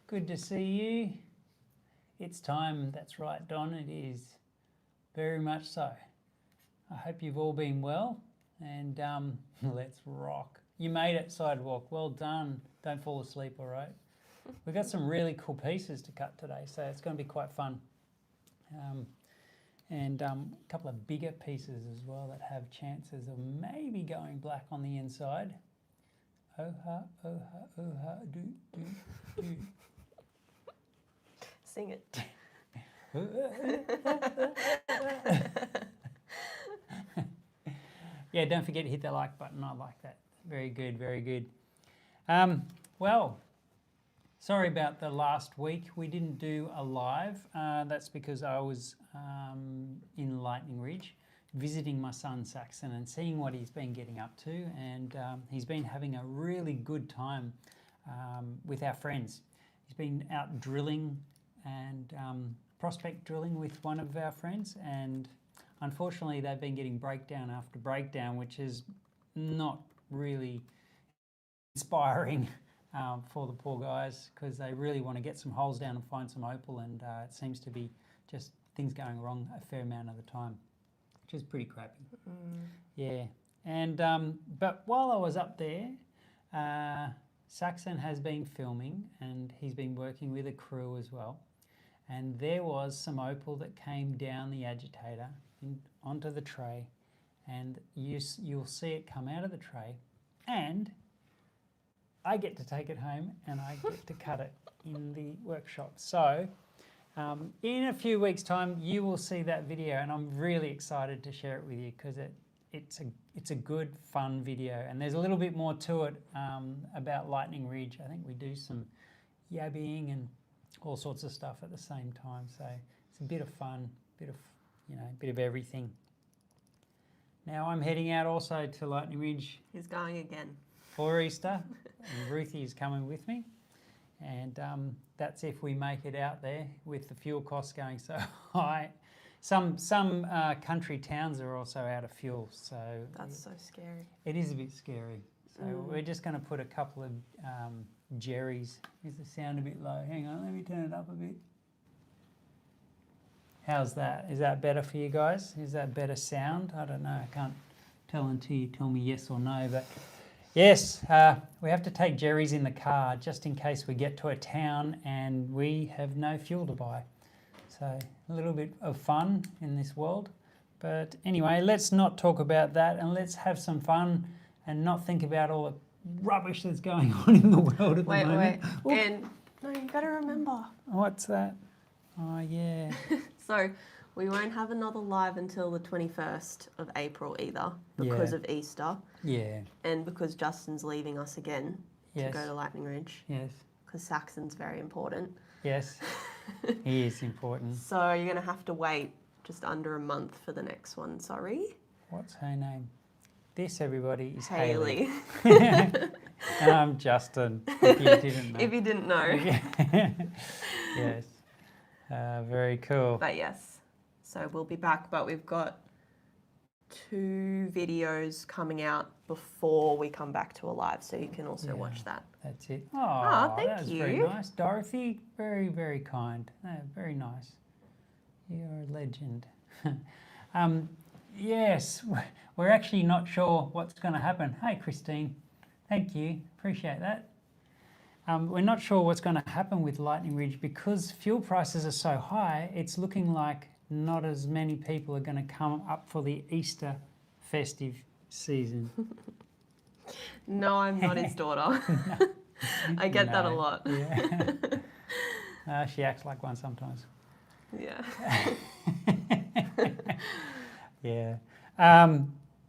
good to see you. It's time, that's right, Don, it is. Very much so. I hope you've all been well, and let's rock. You made it, Sidewalk. Well done. Don't fall asleep, all right? We've got some really cool pieces to cut today, so it's going to be quite fun. And a couple of bigger pieces as well that have chances of maybe going black on the inside. Oh ha, oh ha, oh ha, do, do, do. Sing it. Yeah, don't forget to hit the like button. I like that. Very good, very good. Well, sorry about the last week. We didn't do a live. That's because I was in Lightning Ridge visiting my son Saxon and seeing what he's been getting up to, and he's been having a really good time with our friends. He's been out drilling and prospect drilling with one of our friends, and unfortunately they've been getting breakdown after breakdown, which is not really inspiring for the poor guys, because they really want to get some holes down and find some opal, and it seems to be just things going wrong a fair amount of the time, which is pretty crappy. Yeah, and but while I was up there, Saxon has been filming, and he's been working with a crew as well, and there was some opal that came down the agitator onto the tray, and you'll see it come out of the tray, and I get to take it home and I get to cut it in the workshop. So in a few weeks' time, you will see that video, and I'm really excited to share it with you, because it's a good, fun video, and there's a little bit more to it about Lightning Ridge. I think we do some yabbying and all sorts of stuff at the same time, so it's a bit of fun, bit of everything. Now I'm heading out also to Lightning Ridge. He's going again. For Easter, and Ruthie is coming with me, and that's if we make it out there with the fuel costs going so high. Some country towns are also out of fuel, so That's so scary. it is a bit scary. So we're just going to put a couple of jerrys. Is the sound a bit low? Hang on, let me turn it up a bit. How's that? Is that better for you guys? Is that better sound? I don't know. I can't tell until you tell me yes or no. But yes, we have to take jerrys in the car just in case we get to a town and we have no fuel to buy. So a little bit of fun in this world. But anyway, let's not talk about that, and let's have some fun and not think about all the rubbish that's going on in the world at the moment. Wait. And no, you got to remember. What's that? Oh, yeah. So we won't have another live until the 21st of April either, because of Easter. Yeah. And because Justin's leaving us again to go to Lightning Ridge. Yes. Because Saxon's very important. Yes. He is important. So you're going to have to wait just under a month for the next one, sorry. What's her name? This, everybody, is Hayley. And I'm Justin, if you didn't know. If you didn't know. Yes. Very cool. But yes, so we'll be back, but we've got 2 videos coming out before we come back to a live, so you can also watch that. That's it. Oh, thank that was you. very nice. Dorothy, very, very kind. Very nice. You're a legend. Yes, we're actually not sure what's going to happen. Hey, Christine. Thank you. Appreciate that. We're not sure what's going to happen with Lightning Ridge because fuel prices are so high. It's looking like not as many people are going to come up for the Easter festive season. No, I'm not his daughter. I get that a lot. Yeah. She acts like one sometimes. Yeah. Yeah.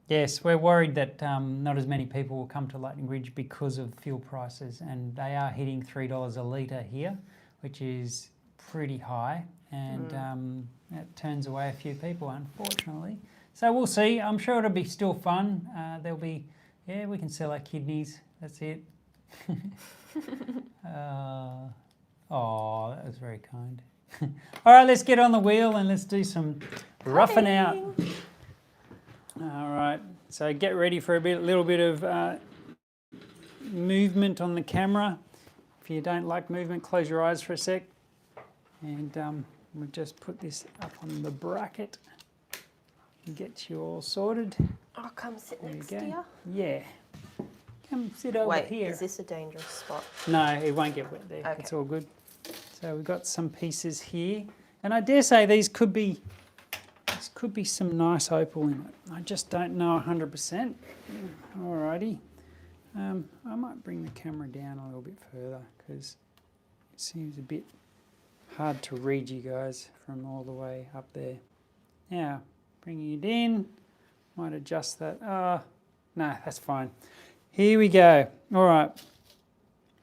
Yes, we're worried that not as many people will come to Lightning Ridge because of fuel prices, and they are hitting $3 a litre here, which is pretty high, and that turns away a few people, unfortunately. So we'll see. I'm sure it'll be still fun. There'll be, we can sell our kidneys. That's it. Oh, that was very kind. All right, let's get on the wheel and let's do some roughing out. All right, so get ready for a little bit of movement on the camera. If if you don't like movement, close your eyes for a sec. And we'll just put this up on the bracket and get you all sorted. I'll come sit There you next go. to you. Yeah. Come sit over Wait, here. is this a dangerous spot? No, it won't get wet there. Okay. It's all good. So we've got some pieces here. And I dare say this could be some nice opal in it. I just don't know 100%. Alrighty. I might bring the camera down a little bit further because it seems a bit hard to read you guys from all the way up there. Now, bringing it in. Might adjust that. No, that's fine. Here we go. All right.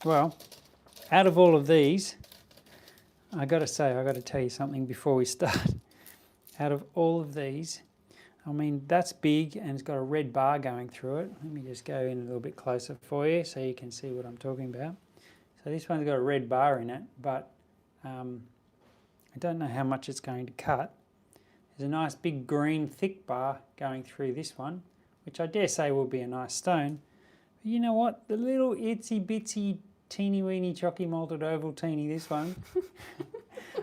Well, out of all of these, I got to tell you something before we start. Out of all of these, I mean, that's big and it's got a red bar going through it. Let me just go in a little bit closer for you so you can see what I'm talking about. So this one's got a red bar in it, but I don't know how much it's going to cut. There's a nice big green thick bar going through this one, which I dare say will be a nice stone. But you know what? The little itsy bitsy teeny weeny chocky malted oval teeny, this one,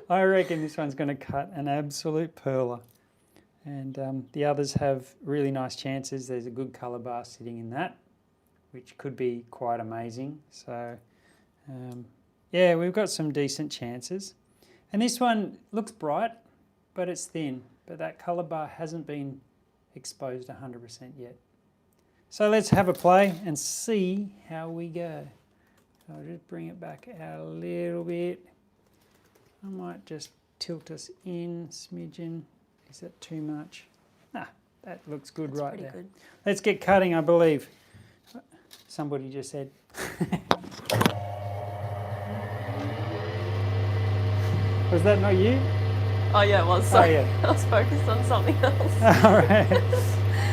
I reckon this one's going to cut an absolute perler. And the others have really nice chances. There's a good colour bar sitting in that, which could be quite amazing. So yeah, we've got some decent chances. And this one looks bright, but it's thin. But that colour bar hasn't been exposed 100% yet. So let's have a play and see how we go. So I'll just bring it back out a little bit. I might just tilt us in a smidgen. Is that too much? Nah, that looks good. That's right there. Good. Let's get cutting, I believe. Somebody just said. Was that not you? Oh yeah, it was. Sorry. Oh, yeah. I was focused on something else. All right.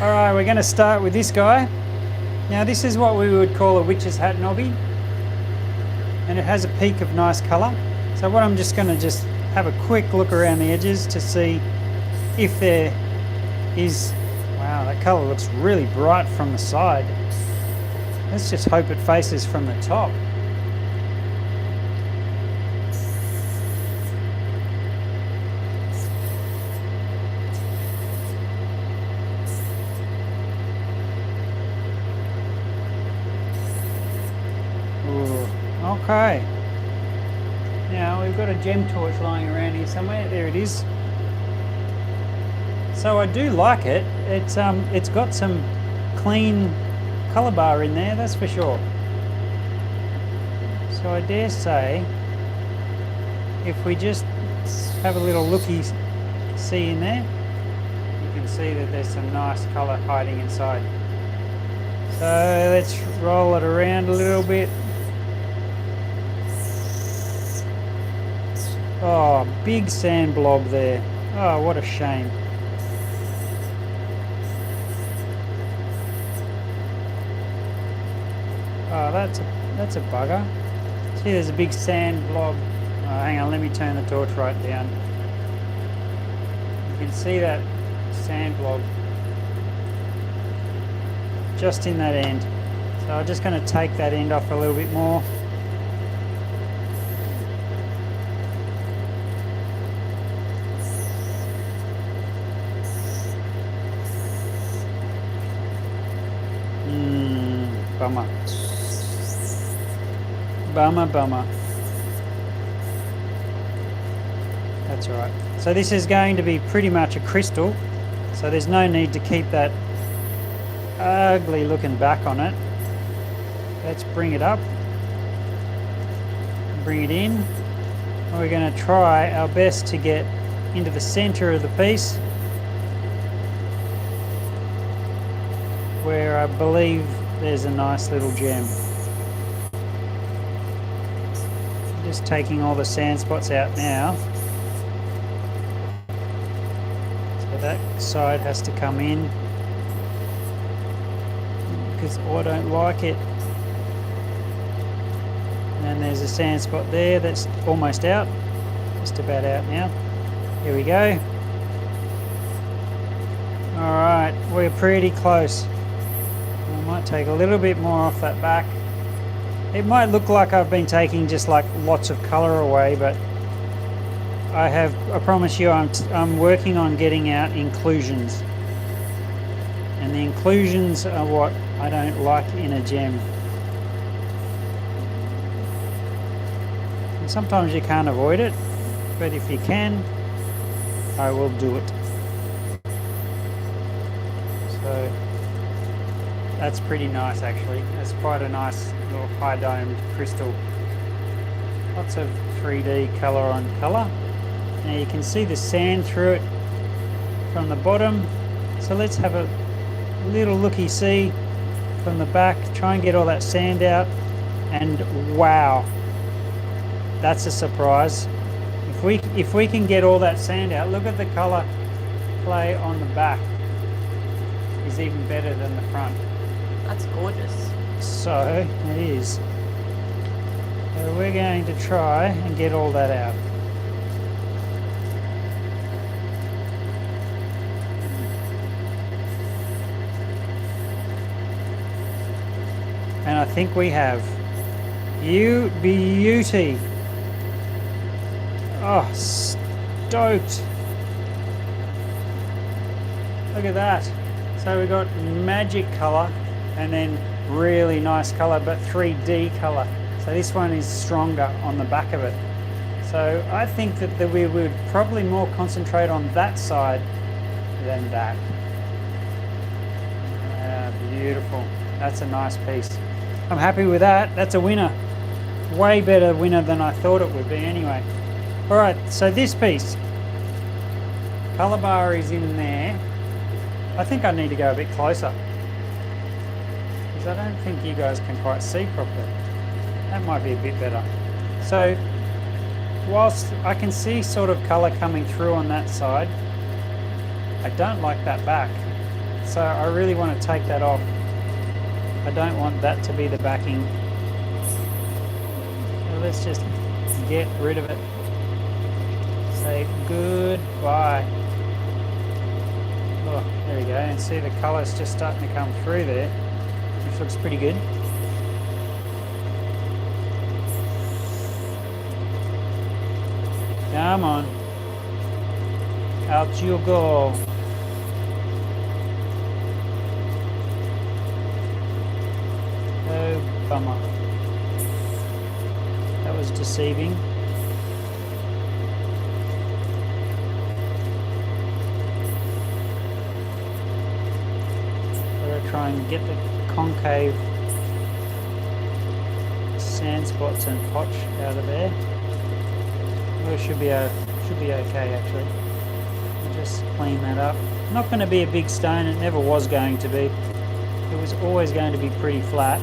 All right, we're going to start with this guy. Now this is what we would call a witch's hat knobby. And it has a peak of nice colour. So what I'm just going to have a quick look around the edges to see if there is... Wow, that colour looks really bright from the side. Let's just hope it faces from the top. Okay. Now we've got a gem torch lying around here somewhere. There it is. So I do like it. It's got some clean colour bar in there, that's for sure. So I dare say, if we just have a little looky see in there, you can see that there's some nice colour hiding inside. So let's roll it around a little bit. Oh, big sand blob there. Oh, what a shame. Oh, that's a bugger. See, there's a big sand blob. Oh, hang on, let me turn the torch right down. You can see that sand blob just in that end. So I'm just going to take that end off a little bit more. Bummer. Bummer. That's all right. So this is going to be pretty much a crystal, so there's no need to keep that ugly looking back on it. Let's bring it up. Bring it in. And we're going to try our best to get into the center of the piece, where I believe there's a nice little gem. Just taking all the sand spots out now. So that side has to come in because I don't like it. And then there's a sand spot there that's almost out. Just about out now. Here we go. Alright, we're pretty close. I might take a little bit more off that back. It might look like I've been taking just like lots of colour away, but I promise you I'm working on getting out inclusions. And the inclusions are what I don't like in a gem. And sometimes you can't avoid it, but if you can, I will do it. So that's pretty nice actually. It's quite a nice little high domed crystal. Lots of 3D colour on colour. Now you can see the sand through it from the bottom. So let's have a little looky-see from the back. Try and get all that sand out. And wow, that's a surprise. If we can get all that sand out, look at the colour play on the back. Is even better than the front. That's gorgeous. So it is. So we're going to try and get all that out. And I think we have. You beauty. Oh, stoked. Look at that. So we got magic colour and then really nice colour, but 3D colour. So this one is stronger on the back of it. So I think that we would probably more concentrate on that side than that. Beautiful. That's a nice piece. I'm happy with that. That's a winner. Way better winner than I thought it would be anyway. All right, so this piece. Colour bar is in there. I think I need to go a bit closer, because I don't think you guys can quite see properly. That might be a bit better. So whilst I can see sort of colour coming through on that side, I don't like that back. So I really want to take that off. I don't want that to be the backing. So let's just get rid of it. Say goodbye. Oh, there we go, and see the colour's just starting to come through there, which looks pretty good. Come on. Out you go. Oh, bummer. That was deceiving. Try and get the concave sand spots and potch out of there. Well, it should be okay actually. Just clean that up. Not going to be a big stone. It never was going to be. It was always going to be pretty flat.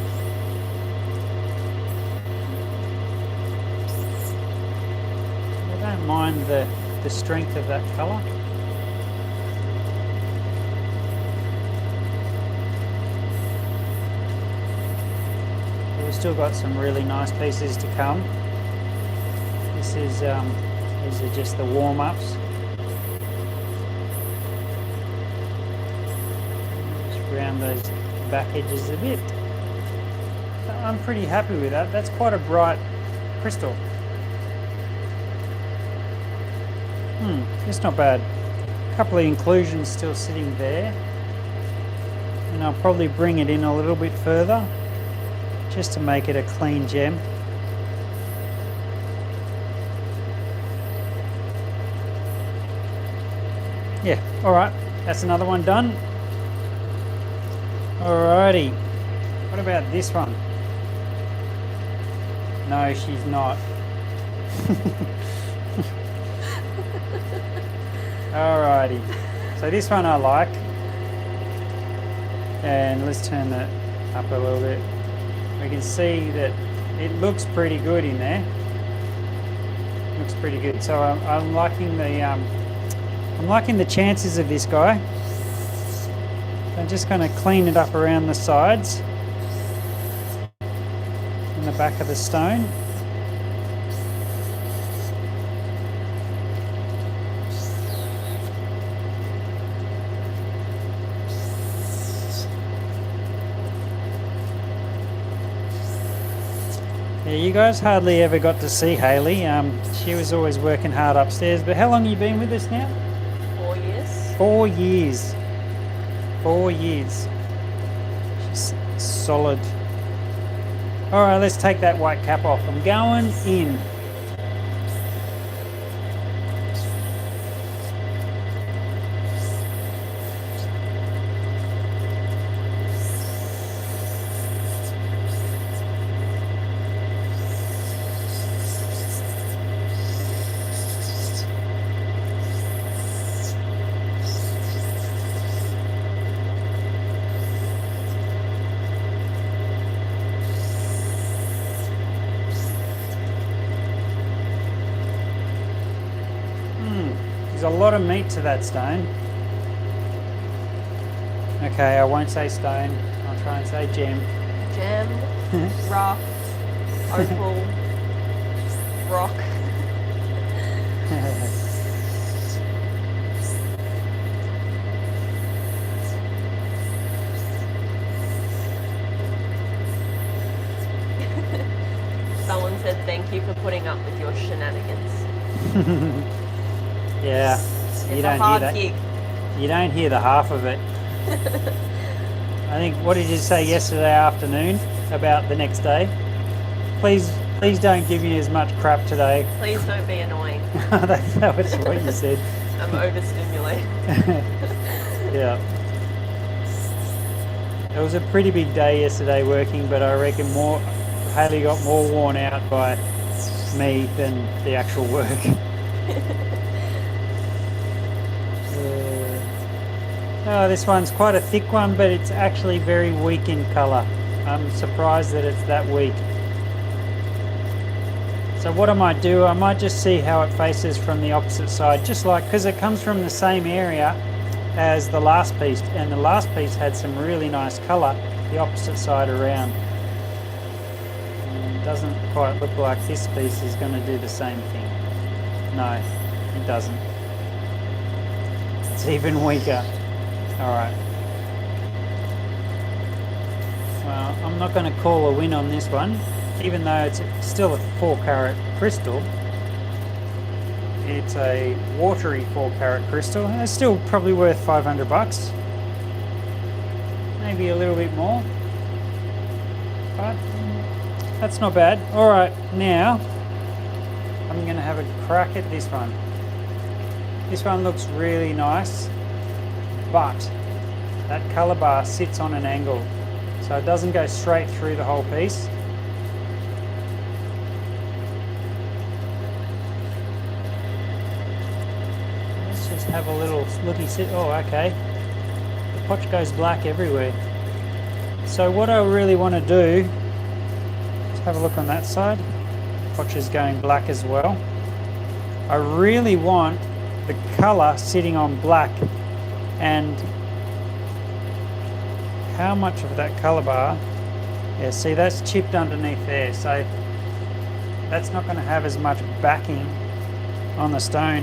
I don't mind the strength of that colour. We've still got some really nice pieces to come. These are just the warm-ups. Just round those back edges a bit. I'm pretty happy with that. That's quite a bright crystal. It's not bad. A couple of inclusions still sitting there. And I'll probably bring it in a little bit further, just to make it a clean gem. Yeah, all right, that's another one done. Alrighty, what about this one? No, she's not. Alrighty, so this one I like. And let's turn that up a little bit. We can see that it looks pretty good in there. Looks pretty good. So I'm liking the chances of this guy. I'm just going to clean it up around the sides and the back of the stone. Yeah, you guys hardly ever got to see Hayley. She was always working hard upstairs. But how long have you been with us now? 4 years. 4 years. 4 years. She's solid. All right, let's take that white cap off. I'm going in. There's a lot of meat to that stone. Okay, I won't say stone. I'll try and say gem. Gem, rough, opal, rock. Someone said thank you for putting up with your shenanigans. Yeah, It's a hard gig. You don't hear the half of it. I think, what did you say yesterday afternoon about the next day? Please don't give me as much crap today. Please don't be annoying. That was what you said. I'm overstimulated. Yeah. It was a pretty big day yesterday working, but I reckon Hayley got more worn out by me than the actual work. Oh, this one's quite a thick one, but it's actually very weak in colour. I'm surprised that it's that weak. So what I might do, I might just see how it faces from the opposite side, just like, because it comes from the same area as the last piece, and the last piece had some really nice colour, the opposite side around. It doesn't quite look like this piece is going to do the same thing. No, it doesn't. It's even weaker. Alright. Well, I'm not going to call a win on this one, even though it's still a 4-carat crystal. It's a watery 4-carat crystal. It's still probably worth $500. Maybe a little bit more. But that's not bad. Alright, now I'm going to have a crack at this one. This one looks really nice, but that colour bar sits on an angle, so it doesn't go straight through the whole piece. Let's just have a little looky see. Oh, okay. The potch goes black everywhere. So what I really want to do, let's have a look on that side. The potch is going black as well. I really want the colour sitting on black, and how much of that colour bar, yeah, see, that's chipped underneath there, so that's not going to have as much backing on the stone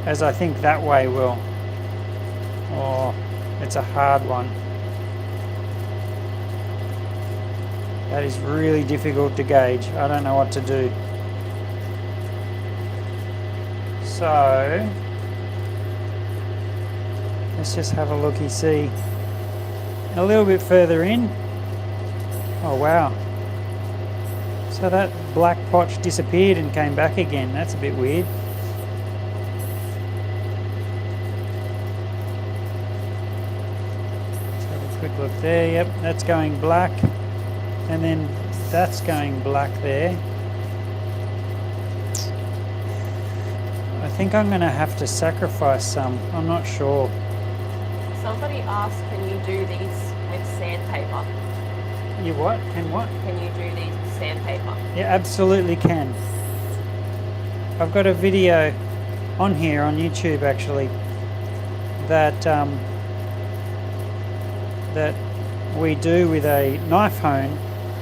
as I think that way will. Oh, it's a hard one. That is really difficult to gauge. I don't know what to do. So let's just have a looky see. A little bit further in. Oh wow. So that black potch disappeared and came back again. That's a bit weird. Let's have a quick look there. Yep, that's going black. And then that's going black there. I think I'm going to have to sacrifice some. I'm not sure. Somebody asked, can you do these with sandpaper? You what? Can what? Can you do these with sandpaper? Yeah, absolutely can. I've got a video on here on YouTube actually that that we do with a knife hone.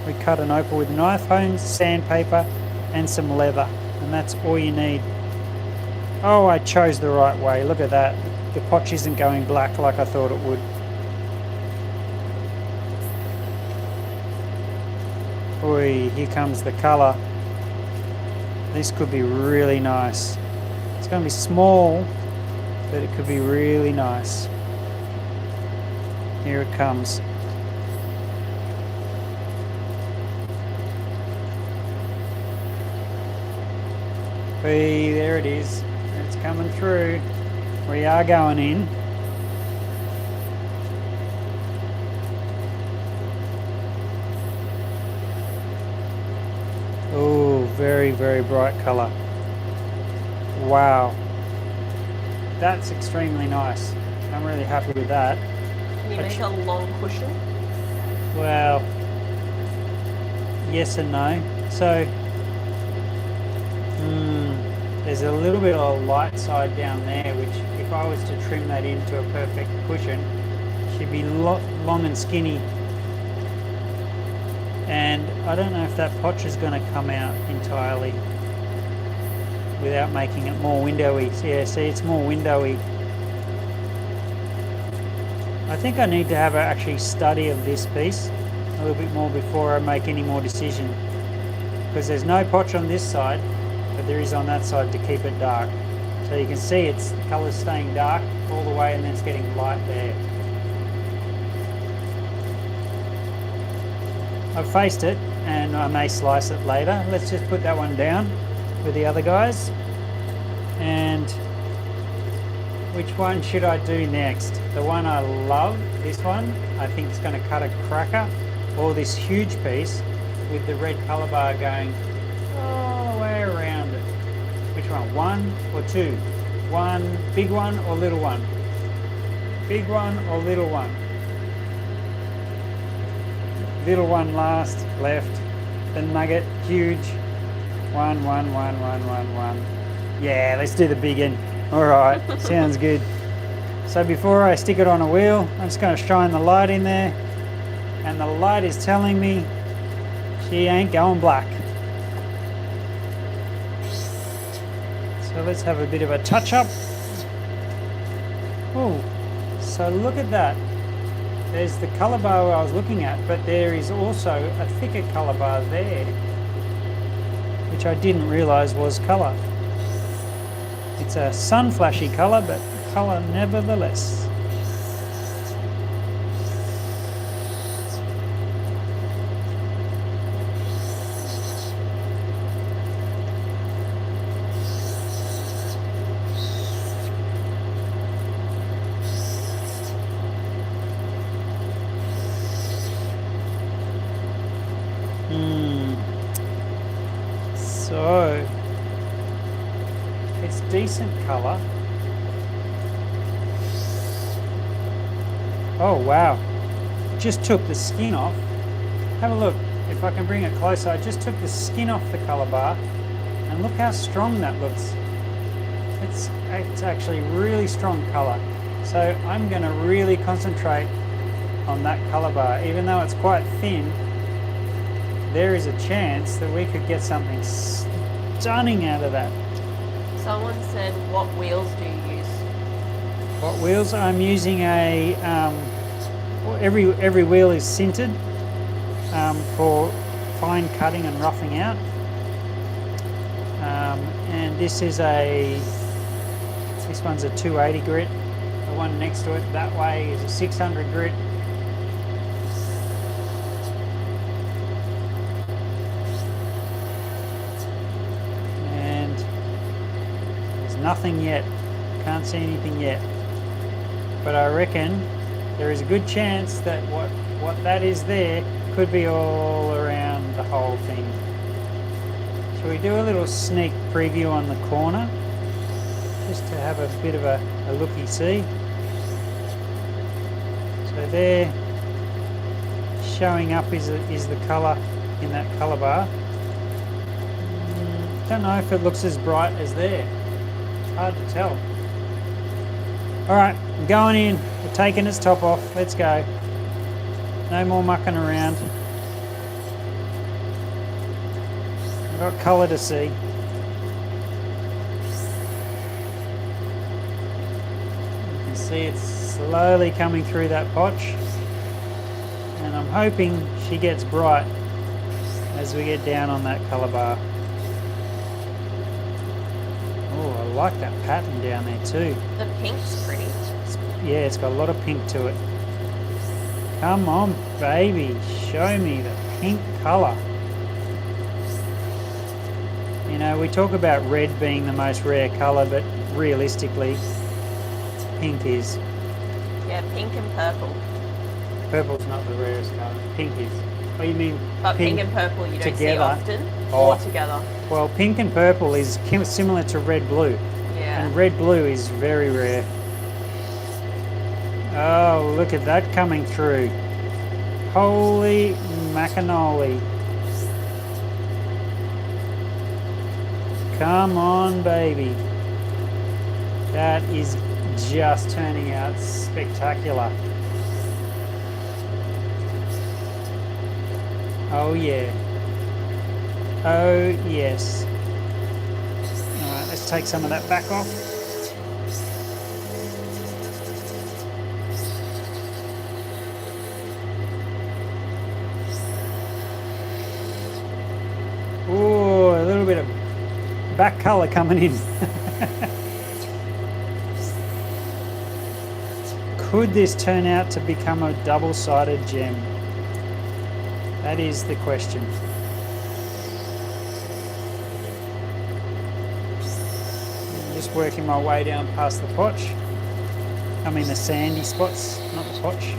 We cut an opal with knife hones, sandpaper, and some leather, and that's all you need. Oh, I chose the right way. Look at that. The potch isn't going black like I thought it would. Oi, here comes the colour. This could be really nice. It's going to be small, but it could be really nice. Here it comes. Oi, there it is. It's coming through. We are going in. Oh, very, very bright colour. Wow. That's extremely nice. I'm really happy with that. Can you make a long cushion? Well, yes and no. So, there's a little bit of light side down there, which if I was to trim that into a perfect cushion, she'd be long and skinny. And I don't know if that potch is going to come out entirely without making it more windowy. Yeah, see, it's more windowy. I think I need to have an actually study of this piece a little bit more before I make any more decision. Because there's no potch on this side, but there is on that side to keep it dark. So you can see the colour's staying dark all the way and then it's getting light there. I've faced it and I may slice it later. Let's just put that one down with the other guys. And which one should I do next? The one I love, this one, I think it's going to cut a cracker, or this huge piece with the red colour bar going all the way around it. Which one? One or two? One big one or little one? Big one or little one? Little one last, left. The nugget, huge. One. Yeah, let's do the big one. All right, sounds good. So before I stick it on a wheel, I'm just going to shine the light in there. And the light is telling me she ain't going black. So let's have a bit of a touch up. Oh, so look at that. There's the colour bar I was looking at, but there is also a thicker colour bar there, which I didn't realise was colour. It's a sun flashy colour, but colour nevertheless. So it's decent colour. Oh wow, just took the skin off. Have a look, if I can bring it closer. I just took the skin off the colour bar and look how strong that looks. It's actually really strong colour. So I'm going to really concentrate on that colour bar. Even though it's quite thin, there is a chance that we could get something stunning out of that. Someone said, what wheels do you use? What wheels? I'm using a, well, every wheel is sintered for fine cutting and roughing out. And this one's a 280 grit. The one next to it that way is a 600 grit. Nothing yet, can't see anything yet, but I reckon there is a good chance that what that is there could be all around the whole thing. Shall we do a little sneak preview on the corner just to have a bit of a looky-see? So there, showing up is the colour in that colour bar. Don't know if it looks as bright as there. Hard to tell. Alright, I'm going in. We're taking its top off. Let's go. No more mucking around. I've got colour to see. You can see it's slowly coming through that potch. And I'm hoping she gets bright as we get down on that colour bar. Oh, I like that pattern down there too. The pink's pretty. Yeah, it's got a lot of pink to it. Come on, baby, show me the pink colour. You know, we talk about red being the most rare colour, but realistically, pink is. Yeah, pink and purple. Purple's not the rarest colour. Pink is. Oh, you mean But pink and purple you don't see together? often, Oh. or together. Well, pink and purple is similar to red-blue. Yeah. And red-blue is very rare. Oh, look at that coming through. Holy macanoli. Come on, baby. That is just turning out spectacular. Oh, yeah. Oh, yes. All right, let's take some of that back off. Oh, a little bit of back colour coming in. Could this turn out to become a double-sided gem? That is the question. I'm just working my way down past the potch. I mean the sandy spots, not the potch.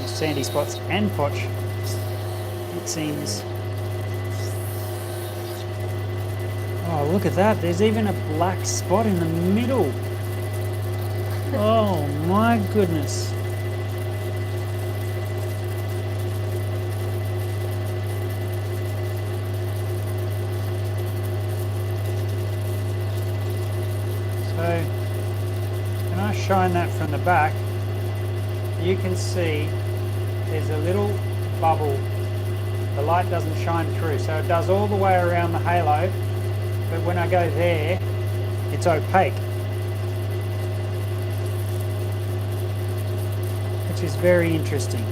Sandy spots and potch, it seems. Oh, look at that. There's even a black spot in the middle. Oh, my goodness. So, when I shine that from the back, you can see there's a little bubble. The light doesn't shine through, so it does all the way around the halo, but when I go there, it's opaque, which is very interesting.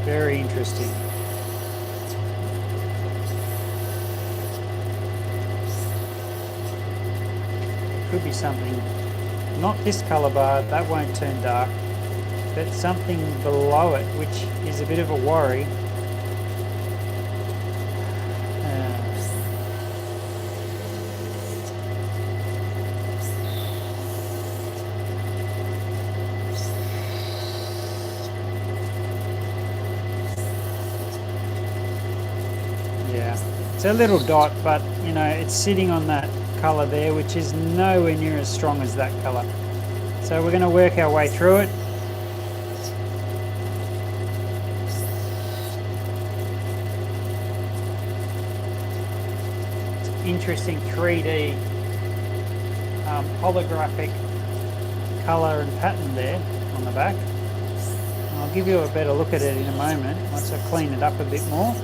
Very interesting. Could be something. Not this colour bar, that won't turn dark, but something below it, which is a bit of a worry. Yeah, it's a little dot, but you know, it's sitting on that colour there, which is nowhere near as strong as that colour. So we're going to work our way through it. It's interesting 3D holographic colour and pattern there on the back. I'll give you a better look at it in a moment once I clean it up a bit more.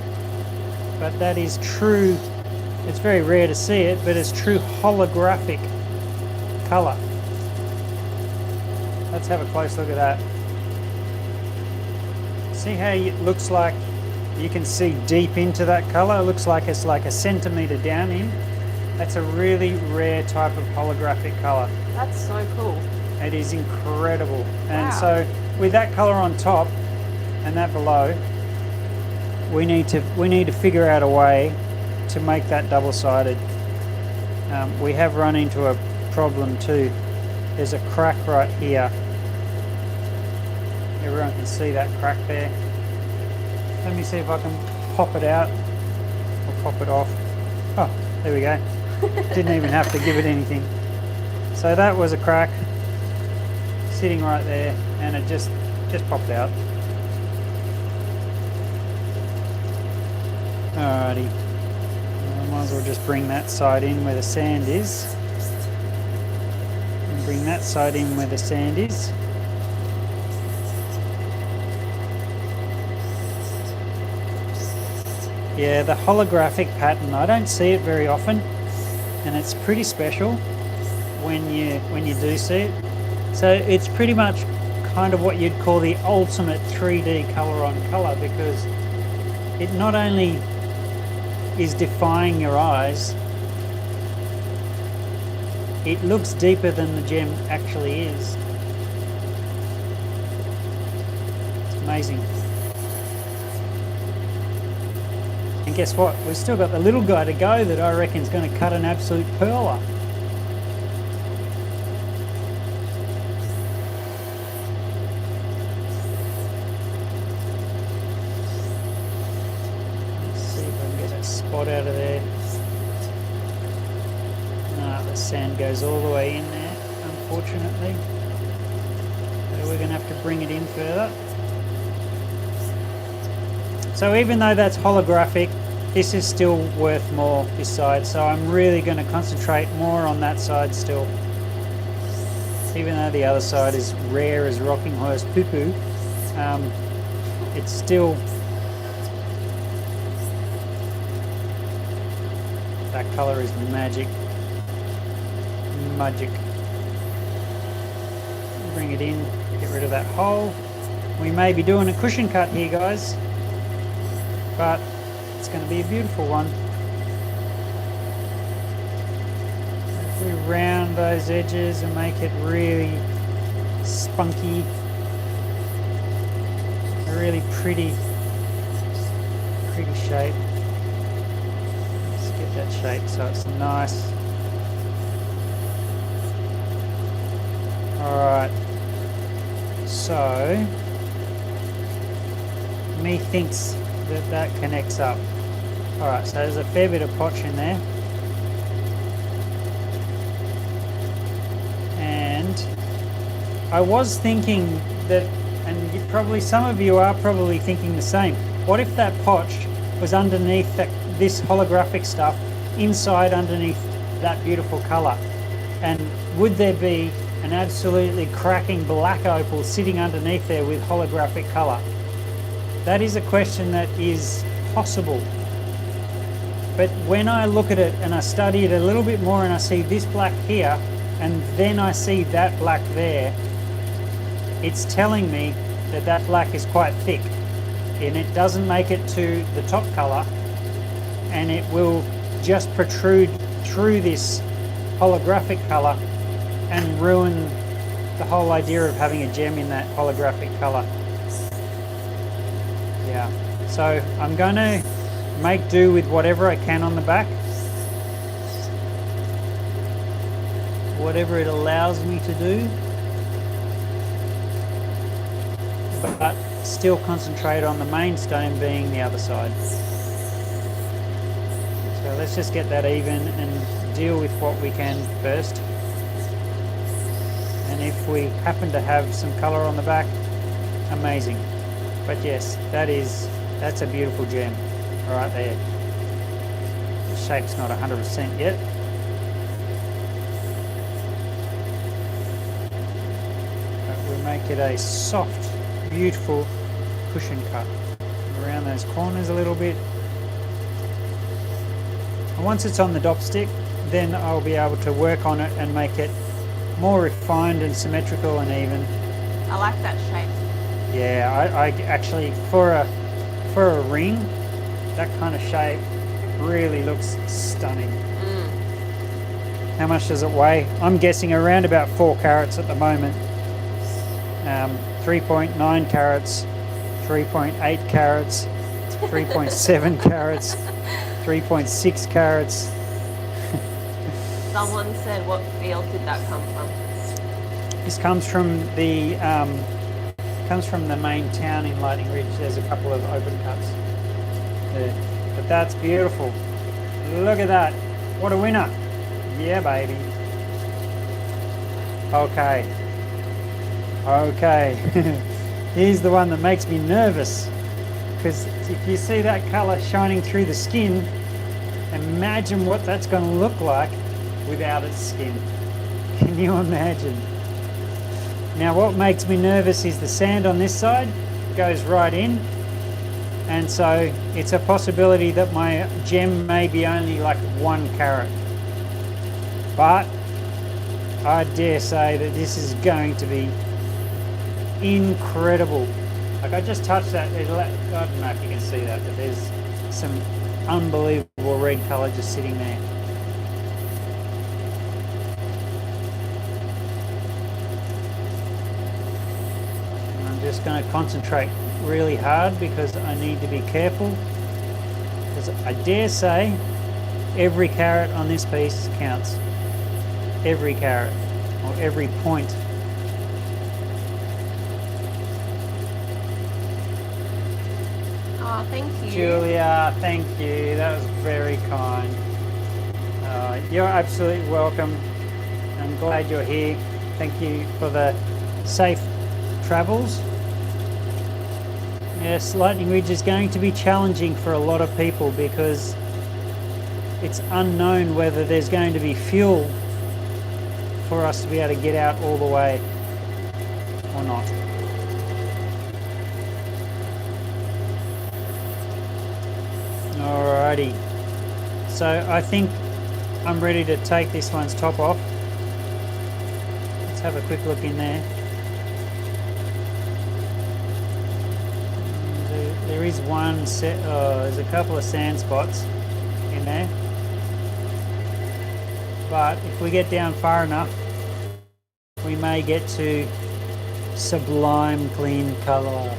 But that is true. It's very rare to see it, but it's true holographic colour. Let's have a close look at that. See how it looks like you can see deep into that colour? It looks like it's like a centimetre down in. That's a really rare type of holographic colour. That's so cool. It is incredible. And Wow. so with that colour on top and that below, we need to figure out a way to make that double-sided. We have run into a problem too. There's a crack right here. Everyone can see that crack there. Let me see if I can pop it out or pop it off. Oh, there we go. Didn't even have to give it anything. So that was a crack sitting right there, and it just popped out. Alrighty. I might as well just bring that side in where the sand is. And bring that side in where the sand is. Yeah, the holographic pattern, I don't see it very often. and it's pretty special when you do see it. So it's pretty much kind of what you'd call the ultimate 3D color on color, because it not only is defying your eyes, it looks deeper than the gem actually is. It's amazing. And guess what? We've still got the little guy to go that I reckon is going to cut an absolute pearler. Let's see if I can get that spot out of there. No, the sand goes all the way in there, unfortunately. So we're going to have to bring it in further. So even though that's holographic, this is still worth more, this side. So I'm really going to concentrate more on that side still. Even though the other side is rare as rocking horse poo-poo, it's still... That colour is magic. Magic. Bring it in, get rid of that hole. We may be doing a cushion cut here, guys, but it's going to be a beautiful one. If we round those edges and make it really spunky, a really pretty shape. Let's get that shape so it's nice. Alright, so methinks that connects up. Alright, so there's a fair bit of potch in there. And I was thinking that, and probably some of you are probably thinking the same, what if that potch was underneath this holographic stuff, inside underneath that beautiful colour? And would there be an absolutely cracking black opal sitting underneath there with holographic colour? That is a question that is possible. But when I look at it and I study it a little bit more and I see this black here and then I see that black there, it's telling me that that black is quite thick and it doesn't make it to the top colour, and it will just protrude through this holographic colour and ruin the whole idea of having a gem in that holographic colour. Yeah, so I'm going to make do with whatever I can on the back, whatever it allows me to do, but still concentrate on the main stone being the other side. So let's just get that even and deal with what we can first. And if we happen to have some colour on the back, amazing. But yes, that's a beautiful gem right there. The shape's not 100% yet. But we'll make it a soft, beautiful cushion cut around those corners a little bit. And once it's on the dop stick, then I'll be able to work on it and make it more refined and symmetrical and even. I like that shape. Yeah, I actually, for a ring, that kind of shape really looks stunning. How much does it weigh? I'm guessing around about 4 carats at the moment. 3.9 carats, 3.8 carats, 3.7 carats, 3.6 carats. Someone said, what field did that come from? This comes from the main town in Lightning Ridge. There's a couple of open cuts there. But that's beautiful. Look at that. What a winner. Yeah, baby. Okay. Here's the one that makes me nervous. Because if you see that colour shining through the skin, imagine what that's going to look like without its skin. Can you imagine? Now what makes me nervous is the sand on this side goes right in, and so it's a possibility that my gem may be only like 1 carat. But I dare say that this is going to be incredible. Like I just touched that, I don't know if you can see that, but there's some unbelievable red colour just sitting there. And I'm just going to concentrate really hard because I need to be careful. Because I dare say every carat on this piece counts. Every carat or every point. Oh, thank you. Julia, thank you. That was very kind. You're absolutely welcome. I'm glad you're here. Thank you for the safe travels. Yes, Lightning Ridge is going to be challenging for a lot of people because it's unknown whether there's going to be fuel for us to be able to get out all the way or not. Alrighty, so I think I'm ready to take this one's top off. Let's have a quick look in there. There is one set, there's a couple of sand spots in there. But if we get down far enough, we may get to sublime clean colour.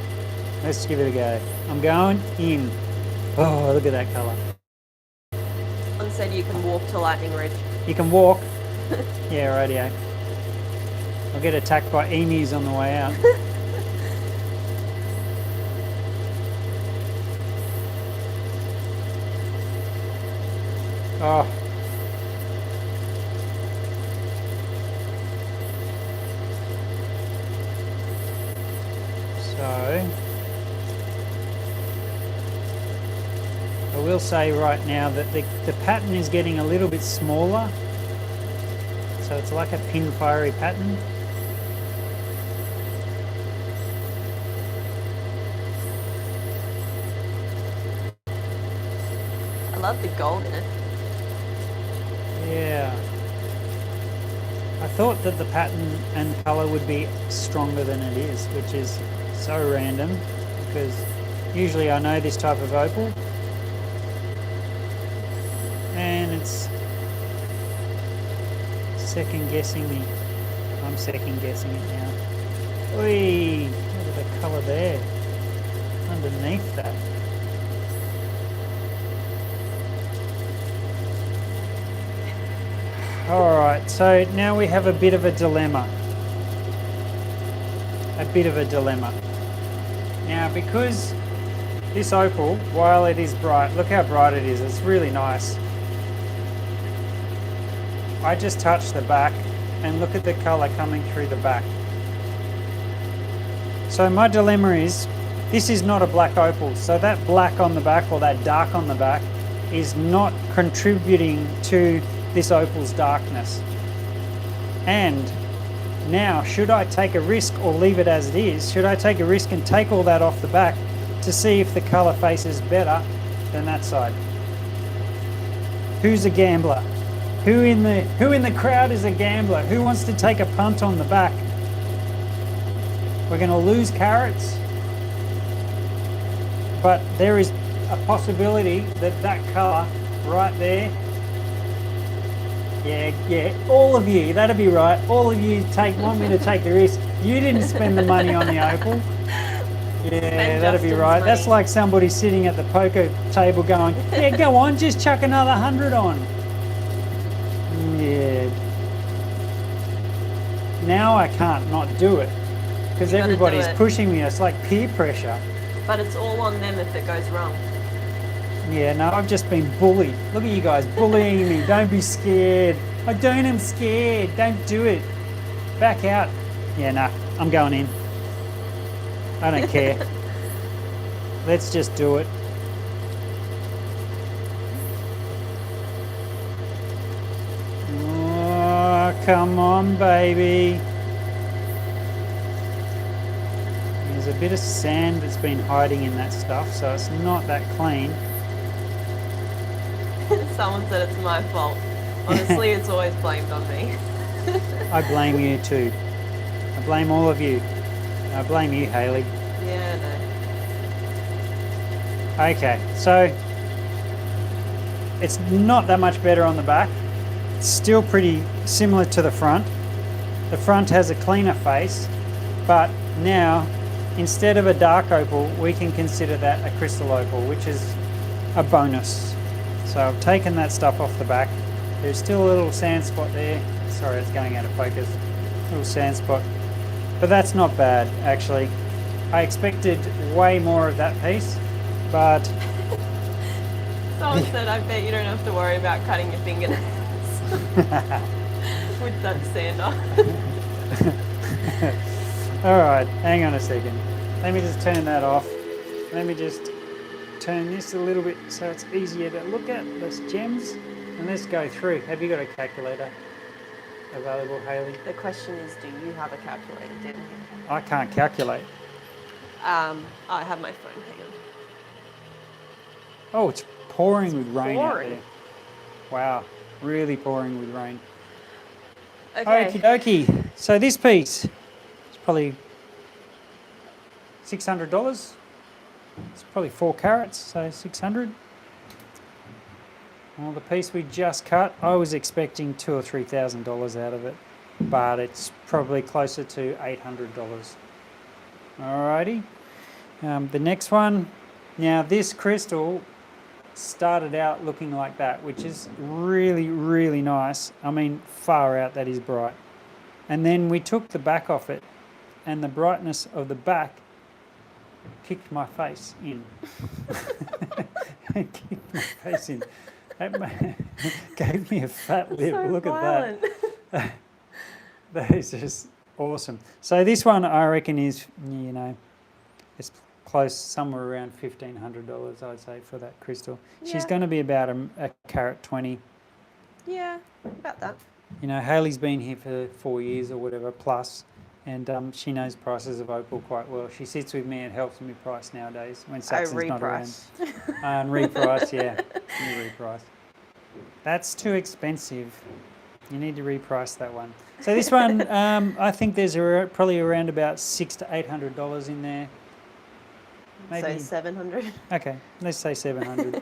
Let's give it a go. I'm going in. Oh, look at that colour. Someone said you can walk to Lightning Ridge. You can walk? Yeah, rightio. I'll get attacked by emus on the way out. Oh. So I will say right now that the pattern is getting a little bit smaller. So it's like a pin fiery pattern. I love the gold in it. Yeah. I thought that the pattern and colour would be stronger than it is, which is so random because usually I know this type of opal and it's second guessing me. I'm second guessing it now. Oi, look at the colour there underneath that. Alright, so now we have a bit of a dilemma. Now because this opal, while it is bright, look how bright it is, it's really nice. I just touched the back and look at the colour coming through the back. So my dilemma is, this is not a black opal, so that black on the back or that dark on the back is not contributing to this opal's darkness. And now, should I take a risk or leave it as it is? Should I take a risk and take all that off the back to see if the colour faces better than that side? Who's a gambler? Who in the crowd is a gambler? Who wants to take a punt on the back? We're going to lose carats, but there is a possibility that that colour right there. Yeah, all of you, that'd be right. All of you want me to take the risk. You didn't spend the money on the opal. Yeah, that'd be right. That's like somebody sitting at the poker table going, yeah, go on, just chuck another 100 on. Yeah. Now I can't not do it because everybody's pushing me. It's like peer pressure. But it's all on them if it goes wrong. Yeah, no, I've just been bullied. Look at you guys bullying me. Don't be scared. I don't am scared. Don't do it. Back out. Yeah, no, I'm going in. I don't care. Let's just do it. Oh, come on, baby. There's a bit of sand that's been hiding in that stuff, so it's not that clean. Someone said it's my fault. Honestly, it's always blamed on me. I blame you too. I blame all of you. I blame you, Hayley. Yeah, no. Okay, so it's not that much better on the back. It's still pretty similar to the front. The front has a cleaner face, but now instead of a dark opal, we can consider that a crystal opal, which is a bonus. So I've taken that stuff off the back. There's still a little sand spot there. Sorry, it's going out of focus. Little sand spot. But that's not bad, actually. I expected way more of that piece, but Someone said, I bet you don't have to worry about cutting your fingernails with that sander. all right, hang on a second. Let me just turn that off. Let me just turn this a little bit so it's easier to look at. Those gems. And let's go through. Have you got a calculator available, Hayley? The question is, do you have a calculator, didn't you? I can't calculate. I have my phone, hang on. Oh, it's pouring with rain out pouring. there. Wow, really pouring with rain. Okay. Okie dokie. So this piece is probably $600. It's probably 4 carats, so 600. Well, the piece we just cut, I was expecting $2,000 or $3,000 out of it, but it's probably closer to $800. Alrighty. The next one. Now this crystal started out looking like that, which is really, really nice. I mean, far out that is bright. And then we took the back off it, and the brightness of the back kicked my face in. Kicked my face in. That gave me a fat lip. So Look violent. at that. That is just awesome. So this one I reckon is, you know, it's close, somewhere around $1,500, I'd say, for that crystal. She's Yeah. going to be about a carat 20. Yeah, about that. You know, Hayley's been here for 4 years or whatever plus, and she knows prices of opal quite well. She sits with me and helps me price nowadays when Saxon's not around. reprice. And reprice, yeah, you reprice. That's too expensive. You need to reprice that one. So this one, I think there's probably around about $600 to $800 in there. Maybe. So 700. Okay, let's say 700.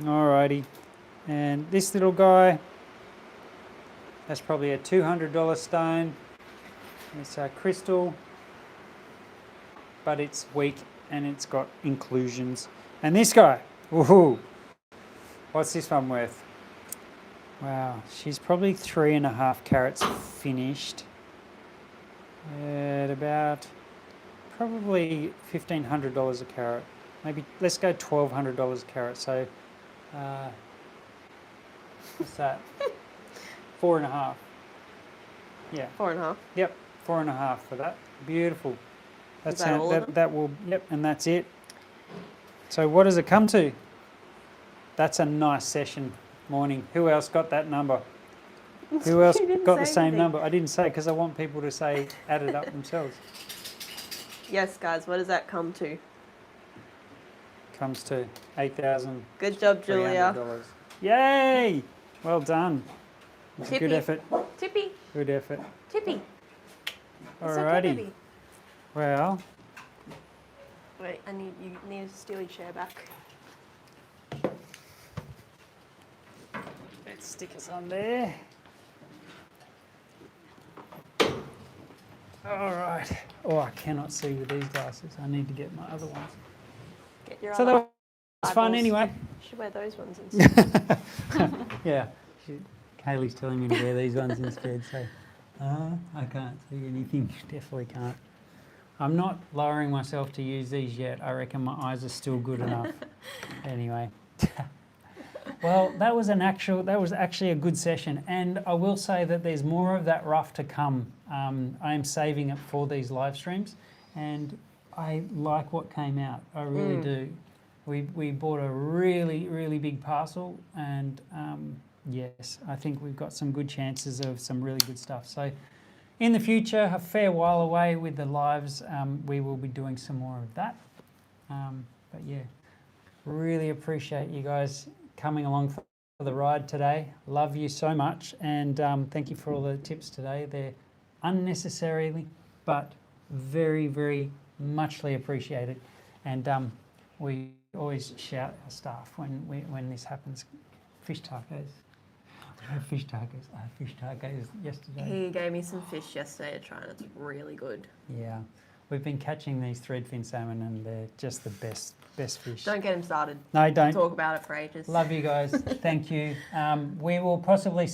Alrighty. And this little guy, that's probably a $200 stone. It's a crystal, but it's weak and it's got inclusions. And this guy, woohoo! What's this one worth? Wow, she's probably 3.5 carats finished at about probably $1,500 a carat. Maybe let's go $1,200 a carat. So, what's that? 4.5. Yeah. 4.5. Yep. 4.5 for that. Beautiful. Is that all of them? that will. Yep. And that's it. So what does it come to? That's a nice session morning. Who else got that number? Who else You didn't got the say same anything. number? I didn't say because I want people to say add it up themselves. Yes, guys, what does that come to? Comes to $8,300. Good job, Julia. Yay! Well done. It's a good Tippy. effort. Tippy, Good effort. Tippy. It's okay, Alrighty. baby. Well, Wait, you need to steal your chair back. let's stick us on there. All right. Oh, I cannot see with these glasses. I need to get my other ones. Get your So other that was fun eyeballs. anyway. You should wear those ones instead. Yeah. Kaylee's telling me to wear these ones instead, so I can't see anything. Definitely can't. I'm not lowering myself to use these yet. I reckon my eyes are still good enough. Anyway. Well, that was actually a good session, and I will say that there's more of that rough to come. I am saving it for these live streams, and I like what came out. I really do. We bought a really, really big parcel, and yes, I think we've got some good chances of some really good stuff. So in the future, a fair while away with the lives, we will be doing some more of that. But yeah, really appreciate you guys coming along for the ride today. Love you so much, and thank you for all the tips today. They're unnecessarily, but very, very muchly appreciated. And we always shout our staff when this happens. Fish tacos. I had fish tacos yesterday. He gave me some fish yesterday to try, and it's really good. Yeah, we've been catching these threadfin salmon, and they're just the best fish. Don't get him started. No, don't. Talk about it for ages. Love you guys. Thank you. We will possibly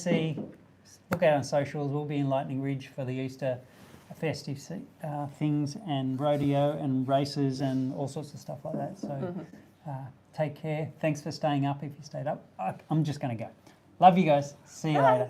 look out on socials. We'll be in Lightning Ridge for the Easter festive things and rodeo and races and all sorts of stuff like that. So take care. Thanks for staying up if you stayed up. I'm just going to go. Love you guys. See you later.